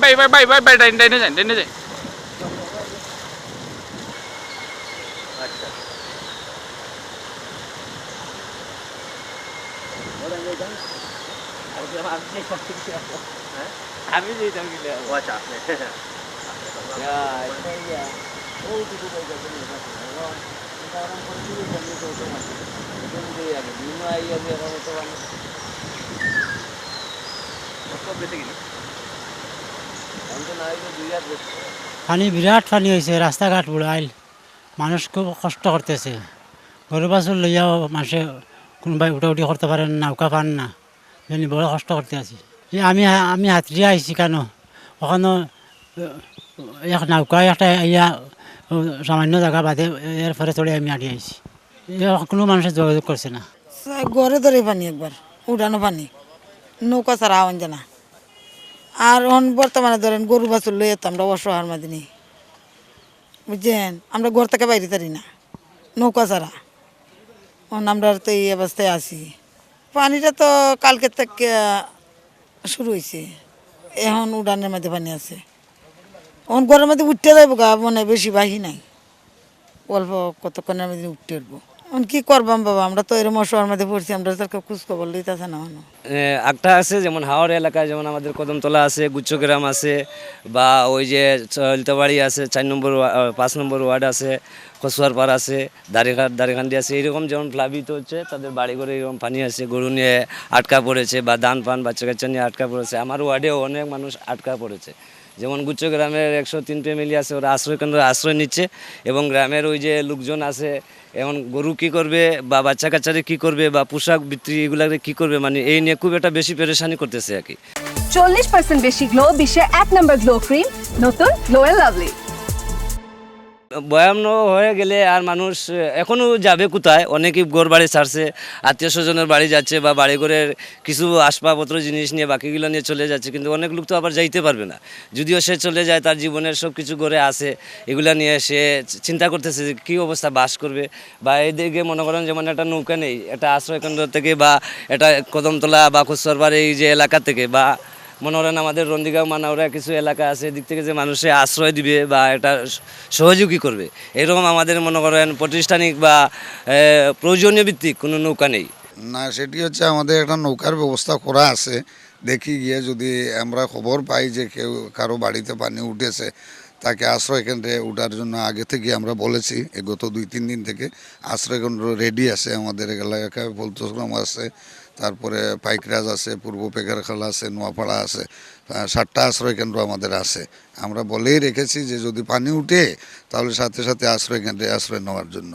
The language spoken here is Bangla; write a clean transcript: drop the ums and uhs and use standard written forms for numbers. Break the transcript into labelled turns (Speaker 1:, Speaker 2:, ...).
Speaker 1: ভাই ডাইনে যাই
Speaker 2: আচ্ছা
Speaker 1: আমি যেতাম কিন্তু
Speaker 2: ও আচ্ছা আপনি বেঁচে গেলি
Speaker 3: পানি বিরাট পানি হয়েছে, রাস্তাঘাট বুড়াইল, মানুষ খুব কষ্ট করতেছে। গরু বাছুর লইয়াও মানুষে কোনোবাই উঠাউঠি করতে পারেন না, নৌকা পান না, জানি বড় কষ্ট করতে আছি। আমি হাতড়িয়া আইছি কেন, ওখানে এক নৌকায় একটা ইয়া সামান্য জায়গা বাদে এরপরে চলে আমি আড়িয়ে আইছি। কোনো মানুষের যোগাযোগ করছে না।
Speaker 4: ঘরে ধরে পানি একবার উঠানো পানি, নৌকা ছাড়া আওয়ান জানা। আর বর্তমানে ধরেন গরু বাছুর লইয়ে তো আমরা অসহার মাদিনী, বুঝছেন, আমরা ঘর থেকে বাইরে তারি না নৌকা ছাড়া। আমরা তো এই অবস্থায় আছি। পানিটা তো কালকে থেকে শুরু হয়েছে, এখন উড়ানের মধ্যে পানি আছে। এখন ঘরের মধ্যে উঠতে যাইব গা, মানে বেশি বাহি নাই, অল্প কতক্ষণের মধ্যে উঠতে উঠবো। এখন কি করবাম বাবা, আমরা তো এরকম অসহার মধ্যে পড়ছি, আমরা তো খোঁজ খবর লইতেছে না।
Speaker 5: একটা আছে যেমন হাওড় এলাকায়, যেমন আমাদের কদমতলা আছে, গুচ্ছগ্রাম আছে, বা ওই যে চলতাবাড়ি আছে, 4 নম্বর 5 নম্বর ওয়ার্ড আছে, কসুয়ারপাড় আছে, দাড়িখান্ডি আছে, এইরকম যেমন প্লাবিত হচ্ছে, তাদের বাড়ি ঘরে এরকম পানি আছে, গরু নিয়ে আটকা পড়েছে, বা ধান পান বাচ্চা কাচ্চা নিয়ে আটকা পড়েছে। আমার ওয়ার্ডেও অনেক মানুষ আটকা পড়েছে। যেমন গুচ্ছগ্রামের 103 ফ্যামিলি আছে, ওরা আশ্রয়কেন্দ্রে আশ্রয় নিচ্ছে, এবং গ্রামের ওই যে লোকজন আছে, এখন গরু কি করবে বা বাচ্চা কাচ্চারে কি করবে বা পোশাক বিক্রি এগুলাকে কি করবে, মানে এই নিয়ে খুব একটা বেশি পেরেশানি করতেছে আর কি।
Speaker 6: 40% বেশি গ্লো, বিশ্বের 1 নম্বর গ্লো ক্রিম, নতুন গ্লো এন্ড লাভলি।
Speaker 5: বয়ান হয়ে গেলে আর মানুষ এখনও যাবে কোথায়, অনেকেই ঘর বাড়ি ছাড়ছে, আত্মীয় স্বজনের বাড়ি যাচ্ছে, বা বাড়ি ঘরের কিছু আসবাবপত্র জিনিস নিয়ে বাকিগুলো নিয়ে চলে যাচ্ছে। কিন্তু অনেক লোক তো আবার যাইতে পারবে না, যদিও সে চলে যায়, তার জীবনের সব কিছু ঘরে আছে, এগুলা নিয়ে সে চিন্তা করতেছে যে কী অবস্থা বাস করবে। বা এইদিকে মনে করেন যেমন একটা নৌকা নেই, একটা আশ্রয়কেন্দ্র থেকে বা এটা কদমতলা বা খুচরবাড়ি এই যে এলাকা থেকে, বা মনে করেন আমাদের রন্দিগাঁও মানাওরা কিছু এলাকা আছে, এদিক থেকে যে মানুষে আশ্রয় দিবে বা এটা সহযোগী করবে, এরকম আমাদের মনে করেন প্রাতিষ্ঠানিক বা প্রয়োজনীয় ভিত্তিক কোনো নৌকা নেই।
Speaker 7: না, সেটি হচ্ছে আমাদের একটা নৌকার ব্যবস্থা করা আছে। দেখি গিয়ে যদি আমরা খবর পাই যে কেউ কারো বাড়িতে পানি উঠেছে, তাকে আশ্রয়কেন্দ্রে ওঠার জন্য আগে থেকে আমরা বলেছি। গত 2-3 দিন থেকে আশ্রয়কেন্দ্র রেডি আছে আমাদের এলাকায়। ফলতগ্রাম আছে, তারপরে পাইকরাজ আছে, পূর্ব পেগারখালা আছে, নোয়াপাড়া আছে, 7টা আশ্রয়কেন্দ্র আমাদের আছে। আমরা বলেই রেখেছি যে যদি পানি উঠে তাহলে সাথে সাথে আশ্রয়কেন্দ্রে আশ্রয় নেওয়ার জন্য।